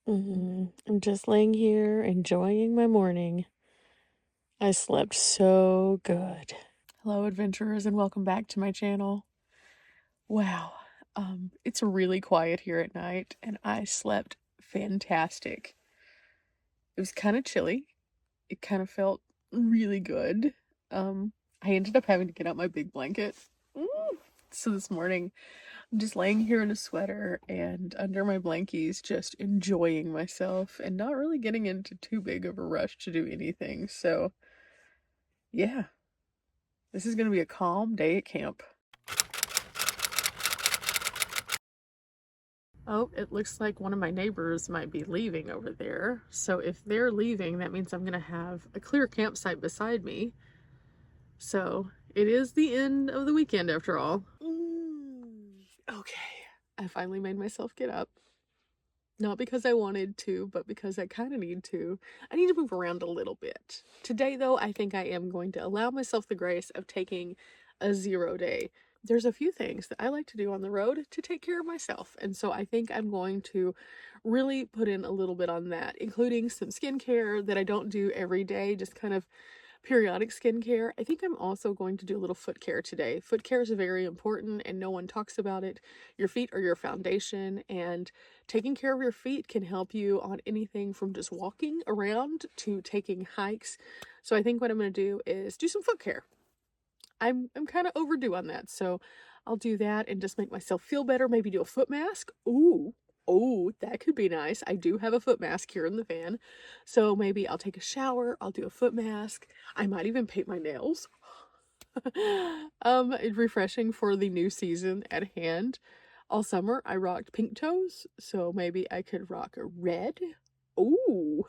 I'm just laying here enjoying my morning. I slept so good. Hello, adventurers, and welcome back to my channel. Wow, it's really quiet here at night, and I slept fantastic. It was kind of chilly. It kind of felt really good. I ended up having to get out my big blanket. So this morning, I'm just laying here in a sweater and under my blankies, just enjoying myself and not really getting into too big of a rush to do anything. So, yeah, this is going to be a calm day at camp. Oh, it looks like one of my neighbors might be leaving over there. So if they're leaving, that means I'm going to have a clear campsite beside me. So it is the end of the weekend after all. Okay, I finally made myself get up. Not because I wanted to, but because I kind of need to. I need to move around a little bit. Today, though, I think I am going to allow myself the grace of taking a 0 day. There's a few things that I like to do on the road to take care of myself. And so I think I'm going to really put in a little bit on that, including some skincare that I don't do every day, just kind of periodic skincare. I think I'm also going to do a little foot care today. Foot care is very important and no one talks about it. Your feet are your foundation, and taking care of your feet can help you on anything from just walking around to taking hikes. So I think what I'm going to do is do some foot care. I'm kind of overdue on that. So I'll do that and just make myself feel better. Maybe do a foot mask. Oh, that could be nice. I do have a foot mask here in the van. So maybe I'll take a shower, I'll do a foot mask. I might even paint my nails. Refreshing for the new season at hand. All summer I rocked pink toes, so maybe I could rock a red. Ooh.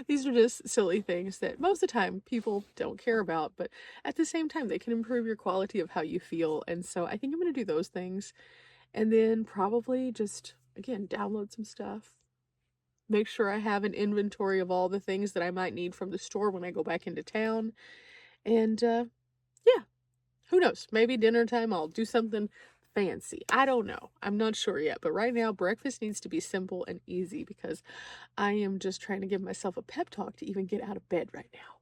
These are just silly things that most of the time people don't care about, but at the same time they can improve your quality of how you feel. And so I think I'm going to do those things. And then probably just, again, download some stuff. Make sure I have an inventory of all the things that I might need from the store when I go back into town. And yeah, who knows? Maybe dinner time I'll do something fancy. I don't know. I'm not sure yet. But right now, breakfast needs to be simple and easy because I am just trying to give myself a pep talk to even get out of bed right now.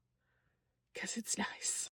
Because it's nice.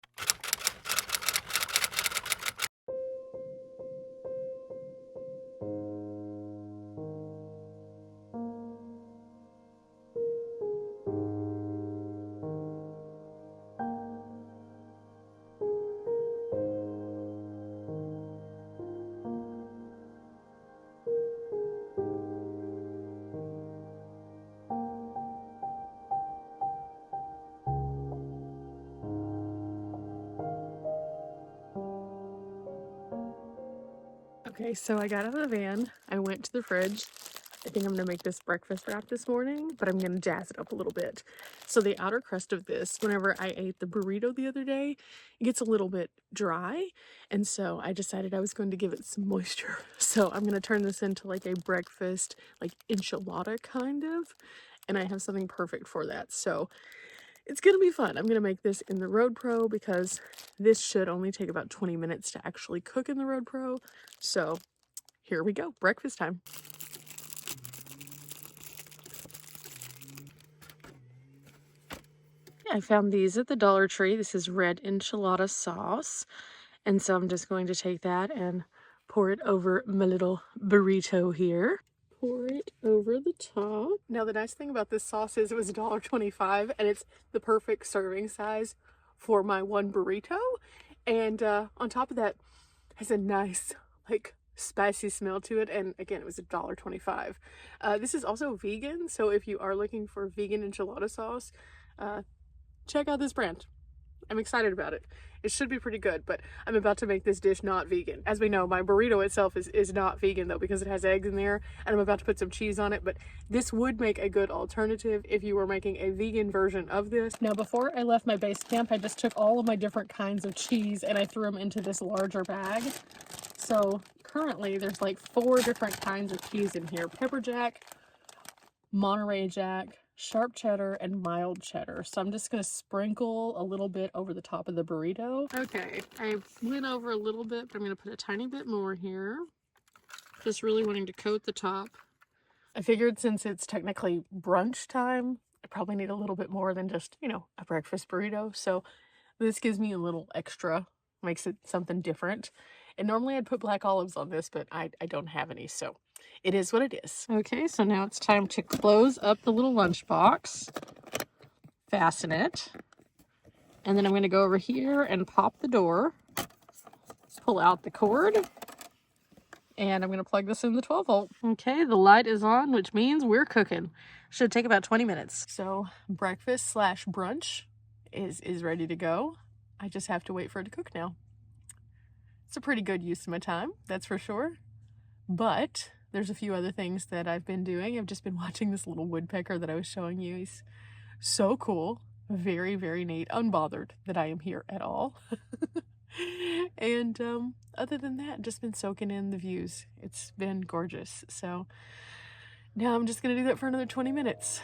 Okay, so I got out of the van. I went to the fridge. I think I'm gonna make this breakfast wrap this morning, but I'm gonna jazz it up a little bit. So the outer crust of this, whenever I ate the burrito the other day, it gets a little bit dry. And so I decided I was going to give it some moisture. So I'm gonna turn this into like a breakfast, like enchilada kind of. And I have something perfect for that. So it's gonna be fun. I'm gonna make this in the Road Pro because this should only take about 20 minutes to actually cook in the Road Pro. So here we go, breakfast time. I found these at the Dollar Tree. This is red enchilada sauce. And so I'm just going to take that and pour it over my little burrito here. Pour it over the top. Now the nice thing about this sauce is it was $1.25 and it's the perfect serving size for my one burrito. And on top of that, has a nice like spicy smell to it. And again, it was $1.25. This is also vegan, so if you are looking for vegan enchilada sauce, check out this brand. I'm excited about it. It should be pretty good, but I'm about to make this dish not vegan. As we know, my burrito itself is not vegan though because it has eggs in there, and I'm about to put some cheese on it, but this would make a good alternative if you were making a vegan version of this. Now, before I left my base camp, I just took all of my different kinds of cheese and I threw them into this larger bag. So currently there's like 4 different kinds of cheese in here: pepper jack, Monterey Jack, sharp cheddar, and mild cheddar. So I'm just going to sprinkle a little bit over the top of the burrito. Okay, I went over a little bit, but I'm going to put a tiny bit more here. Just really wanting to coat the top. I figured since it's technically brunch time, I probably need a little bit more than just, you know, a breakfast burrito. So this gives me a little extra, makes it something different. And normally I'd put black olives on this, but I don't have any, so it is what it is. Okay, so now it's time to close up the little lunchbox, fasten it, and then I'm going to go over here and pop the door, pull out the cord, and I'm going to plug this in the 12 volt. Okay, the light is on, which means we're cooking. Should take about 20 minutes. So breakfast slash brunch is ready to go. I just have to wait for it to cook now. It's a pretty good use of my time, that's for sure. But there's a few other things that I've been doing. I've just been watching this little woodpecker that I was showing you. He's so cool. Very, very neat. Unbothered that I am here at all. And other than that, just been soaking in the views. It's been gorgeous. So now I'm just going to do that for another 20 minutes.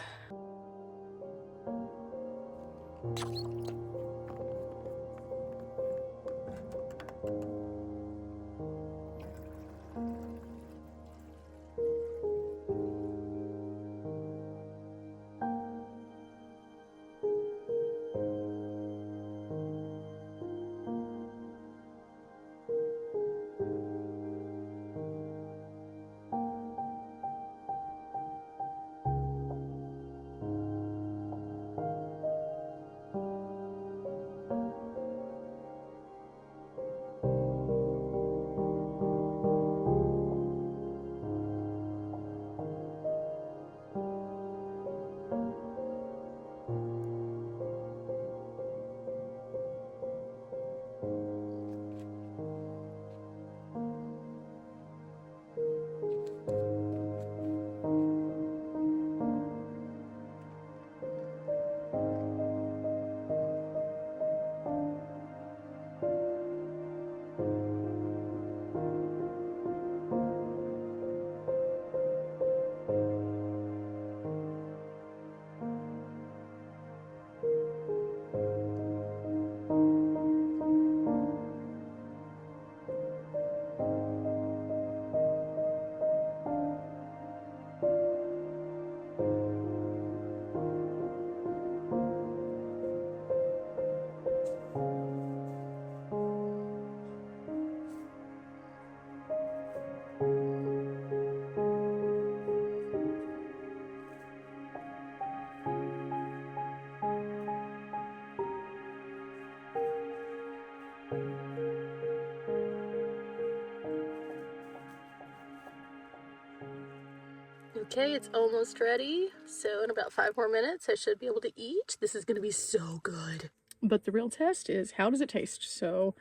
Okay, it's almost ready. So in about 5 more minutes, I should be able to eat. This is going to be so good. But the real test is, how does it taste? So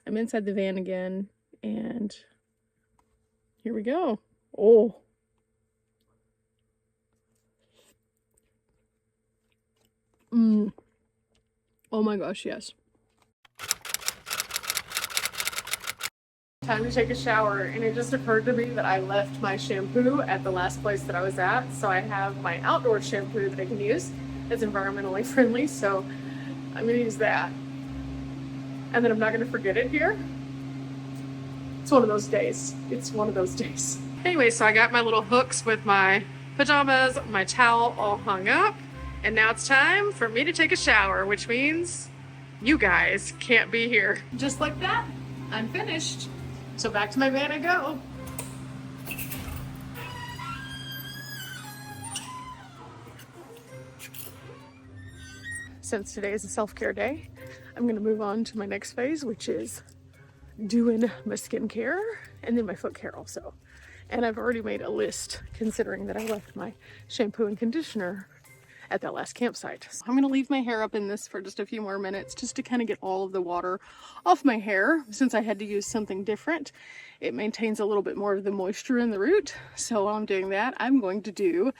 I'm inside the van again, and here we go. Oh. Oh my gosh, yes. Time to take a shower, and it just occurred to me that I left my shampoo at the last place that I was at, so I have my outdoor shampoo that I can use. It's environmentally friendly, so I'm gonna use that. And then I'm not gonna forget it here. It's one of those days. It's one of those days. Anyway, so I got my little hooks with my pajamas, my towel all hung up, and now it's time for me to take a shower, which means you guys can't be here. Just like that, I'm finished. So back to my van I go. Since today is a self-care day, I'm gonna move on to my next phase, which is doing my skincare and then my foot care also. And I've already made a list, considering that I left my shampoo and conditioner at that last campsite. So I'm gonna leave my hair up in this for just a few more minutes, just to kind of get all of the water off my hair. Since I had to use something different, it maintains a little bit more of the moisture in the root. So while I'm doing that, I'm going to do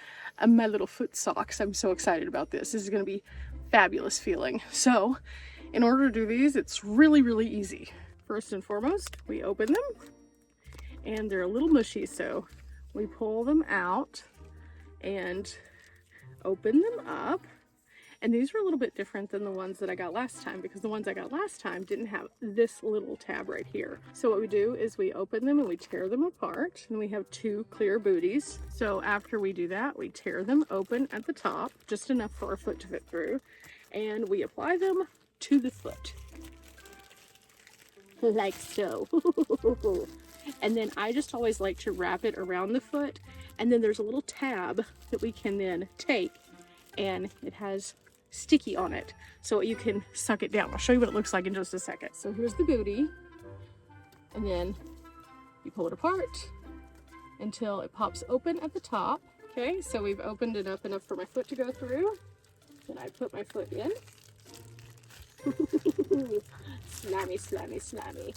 my little foot socks. I'm so excited about this. This is gonna be fabulous feeling. So in order to do these, it's really, really easy. First and foremost, we open them, and they're a little mushy, so we pull them out and open them up, And these were a little bit different than the ones that I got last time, because the ones I got last time didn't have this little tab right here. So what we do is we open them and we tear them apart, and we have two clear booties. So after we do that, we tear them open at the top, just enough for our foot to fit through, and we apply them to the foot. Like so. And then I just always like to wrap it around the foot, and then there's a little tab that we can then take, and it has sticky on it so you can suck it down. I'll show you what it looks like in just a second. So here's the booty, and then you pull it apart until it pops open at the top. Okay, so we've opened it up enough for my foot to go through. Then I put my foot in. Slimy, slimy, slimy.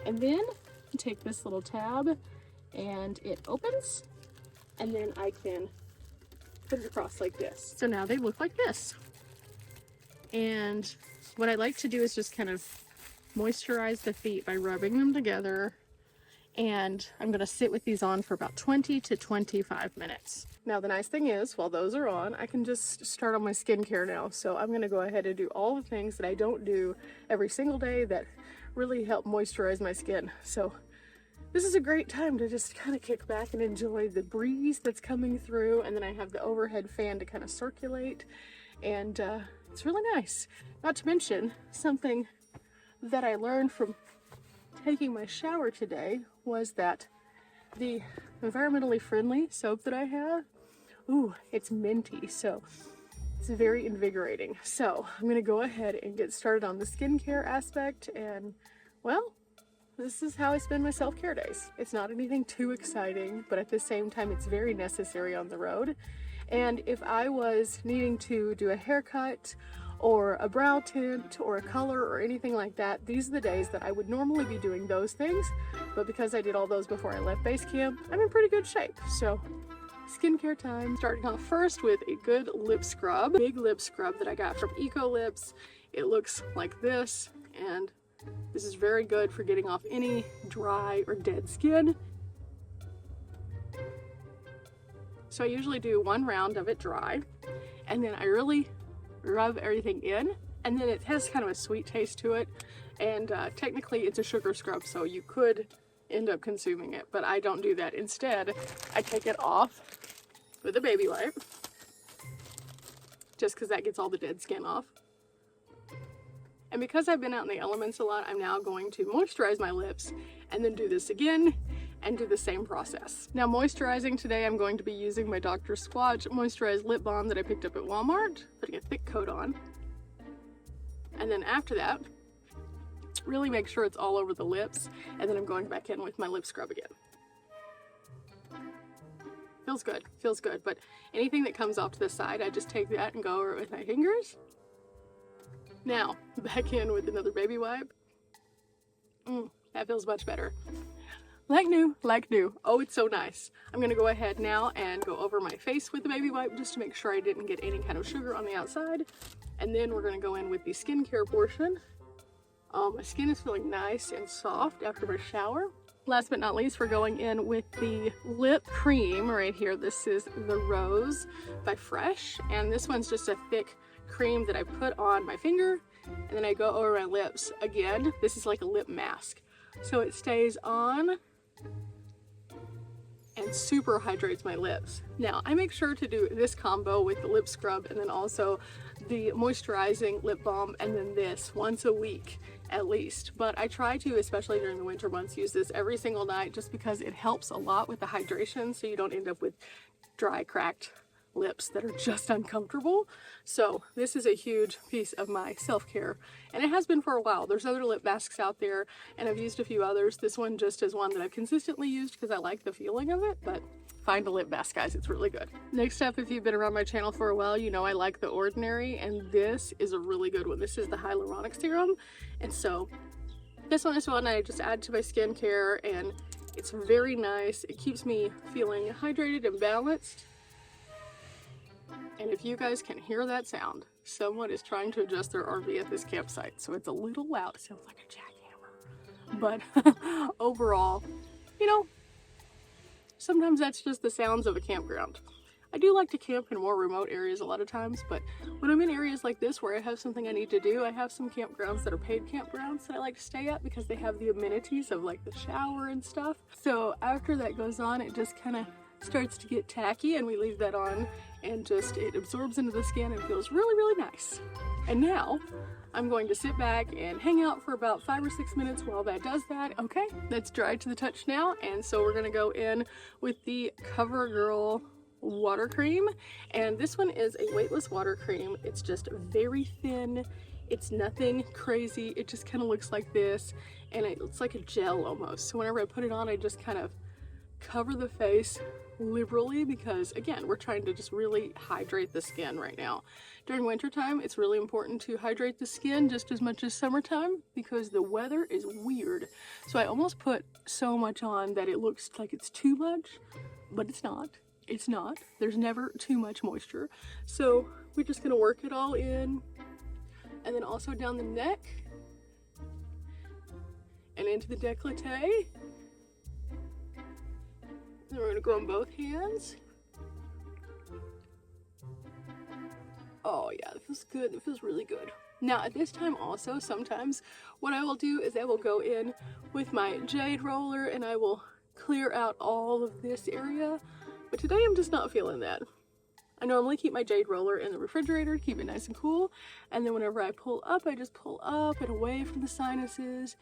And then take this little tab and it opens, and then I can put it across like this. So now they look like this. And what I like to do is just kind of moisturize the feet by rubbing them together. And I'm going to sit with these on for about 20 to 25 minutes. Now the nice thing is, while those are on, I can just start on my skincare now. So I'm going to go ahead and do all the things that I don't do every single day that really help moisturize my skin. So this is a great time to just kind of kick back and enjoy the breeze that's coming through, and then I have the overhead fan to kind of circulate, and it's really nice. Not to mention, something that I learned from taking my shower today was that the environmentally friendly soap that I have, ooh, it's minty, so it's very invigorating. So I'm gonna go ahead and get started on the skincare aspect, and well, this is how I spend my self-care days. It's not anything too exciting, but at the same time, it's very necessary on the road. And if I was needing to do a haircut or a brow tint or a color or anything like that, these are the days that I would normally be doing those things. But because I did all those before I left base camp, I'm in pretty good shape. So skincare time. Starting off first with a good lip scrub. Big lip scrub that I got from Eco Lips. It looks like this, and this is very good for getting off any dry or dead skin. So I usually do one round of it dry, and then I really rub everything in, and then it has kind of a sweet taste to it, and technically it's a sugar scrub, so you could end up consuming it, but I don't do that. Instead, I take it off with a baby wipe, just because that gets all the dead skin off. And because I've been out in the elements a lot, I'm now going to moisturize my lips and then do this again and do the same process. Now moisturizing today, I'm going to be using my Dr. Squatch Moisturized Lip Balm that I picked up at Walmart, putting a thick coat on. And then after that, really make sure it's all over the lips, and then I'm going back in with my lip scrub again. Feels good, but anything that comes off to the side, I just take that and go over it with my fingers. Now, back in with another baby wipe. That feels much better. Like new, like new. Oh, it's so nice. I'm gonna go ahead now and go over my face with the baby wipe just to make sure I didn't get any kind of sugar on the outside. And then we're gonna go in with the skincare portion. My skin is feeling nice and soft after my shower. Last but not least, we're going in with the lip cream right here. This is the Rose by Fresh, and this one's just a thick cream that I put on my finger, and then I go over my lips. Again, this is like a lip mask, so it stays on and super hydrates my lips. Now I make sure to do this combo with the lip scrub and then also the moisturizing lip balm, and then this once a week at least. But I try to, especially during the winter months, use this every single night just because it helps a lot with the hydration, so you don't end up with dry, cracked lips that are just uncomfortable. So this is a huge piece of my self-care, and it has been for a while. There's other lip masks out there, and I've used a few others. This one just is one that I've consistently used because I like the feeling of it, but find a lip mask, guys. It's really good. Next up, if you've been around my channel for a while, you know I like The Ordinary, and this is a really good one. This is the hyaluronic serum, and so this one is one I just add to my skincare, and it's very nice. It keeps me feeling hydrated and balanced. And if you guys can hear that sound, someone is trying to adjust their RV at this campsite, so it's a little loud. It sounds like a jackhammer. But overall, you know, sometimes that's just the sounds of a campground. I do like to camp in more remote areas a lot of times, but when I'm in areas like this where I have something I need to do, I have some campgrounds that are paid campgrounds that I like to stay at because they have the amenities of like the shower and stuff. So after that goes on, it just kind of starts to get tacky, and we leave that on, and just it absorbs into the skin and feels really, really nice. And now I'm going to sit back and hang out for about 5 or 6 minutes while that does that. Okay, that's dry to the touch now, and so we're gonna go in with the CoverGirl water cream, and this one is a weightless water cream. It's just very thin. It's nothing crazy. It just kind of looks like this, and it looks like a gel almost. So whenever I put it on, I just kind of cover the face liberally because, again, we're trying to just really hydrate the skin right now. During winter time, it's really important to hydrate the skin just as much as summertime because the weather is weird. So I almost put so much on that it looks like it's too much, but it's not. It's not. There's never too much moisture. So we're just gonna work it all in, and then also down the neck and into the décolleté. Then we're gonna go on both hands. Oh yeah, it feels good. It feels really good. Now at this time also, sometimes what I will do is I will go in with my jade roller and I will clear out all of this area. But today I'm just not feeling that. I normally keep my jade roller in the refrigerator to keep it nice and cool. And then whenever I pull up, I just pull up and away from the sinuses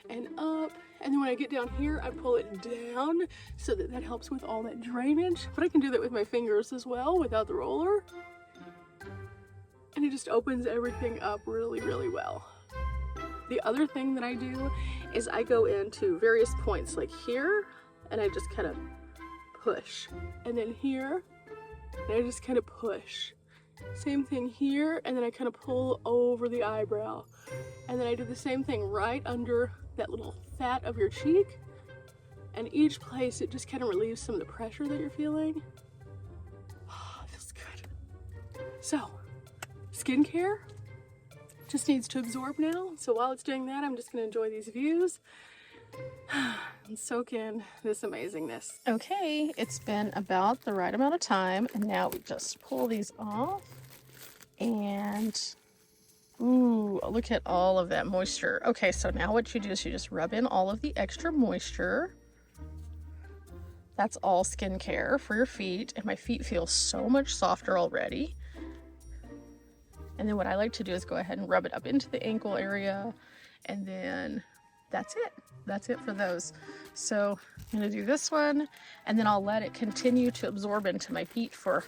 and up. And then when I get down here, I pull it down so that that helps with all that drainage. But I can do that with my fingers as well without the roller. And it just opens everything up really, really well. The other thing that I do is I go into various points like here, and I just kind of push, and then here, and I just kind of push. Same thing here, and then I kind of pull over the eyebrow, and then I do the same thing right under that little fat of your cheek, and each place it just kind of relieves some of the pressure that you're feeling. Oh, it feels good. So, skincare just needs to absorb now, so while it's doing that, I'm just going to enjoy these views and soak in this amazingness. Okay, it's been about the right amount of time, and now we just pull these off, and ooh, look at all of that moisture. Okay, so now what you do is you just rub in all of the extra moisture. That's all skincare for your feet, and my feet feel so much softer already. And then what I like to do is go ahead and rub it up into the ankle area, and then that's it. That's it for those. So I'm gonna do this one, and then I'll let it continue to absorb into my feet for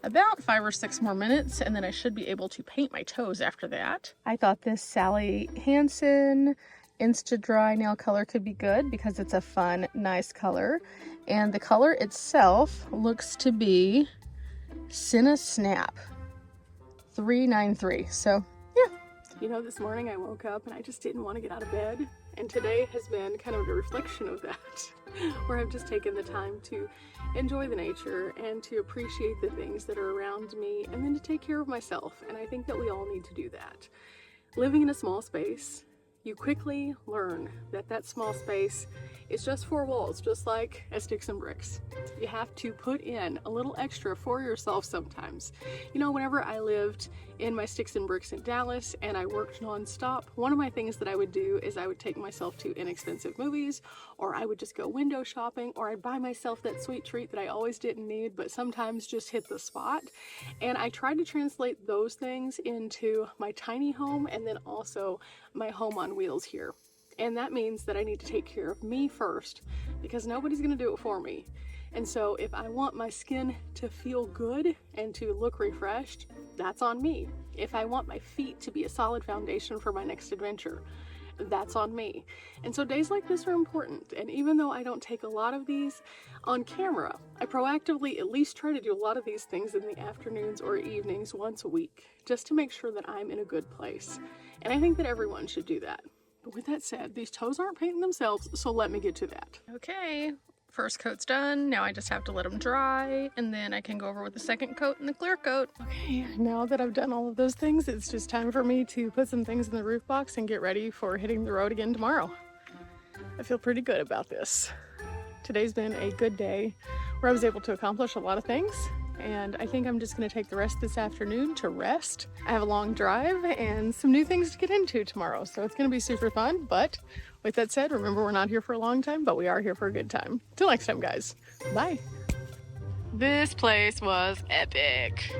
about 5 or 6 more minutes, and then I should be able to paint my toes after that. I thought this Sally Hansen Insta Dry nail color could be good because it's a fun, nice color. And the color itself looks to be Cinna Snap 393. So yeah. You know, this morning I woke up and I just didn't want to get out of bed. And today has been kind of a reflection of that, where I've just taken the time to enjoy the nature and to appreciate the things that are around me, and then to take care of myself. And I think that we all need to do that. Living in a small space, you quickly learn that that small space is just 4 walls, just like a sticks and bricks. You have to put in a little extra for yourself sometimes. You know, whenever I lived in my sticks and bricks in Dallas and I worked nonstop, one of my things that I would do is I would take myself to inexpensive movies, or I would just go window shopping, or I'd buy myself that sweet treat that I always didn't need but sometimes just hit the spot. And I tried to translate those things into my tiny home and then also my home on wheels here. And that means that I need to take care of me first, because nobody's gonna do it for me. And so if I want my skin to feel good and to look refreshed, that's on me. If I want my feet to be a solid foundation for my next adventure, that's on me. And so days like this are important. And even though I don't take a lot of these on camera, I proactively at least try to do a lot of these things in the afternoons or evenings once a week, just to make sure that I'm in a good place. And I think that everyone should do that. But with that said, these toes aren't painting themselves, so let me get to that. Okay, first coat's done. Now I just have to let them dry, and then I can go over with the second coat and the clear coat. Okay, now that I've done all of those things, it's just time for me to put some things in the roof box and get ready for hitting the road again tomorrow. I feel pretty good about this. Today's been a good day where I was able to accomplish a lot of things, and I think I'm just gonna take the rest of this afternoon to rest. I have a long drive and some new things to get into tomorrow, so it's gonna be super fun. But with that said, remember, we're not here for a long time, but we are here for a good time. Till next time, guys. Bye. This place was epic.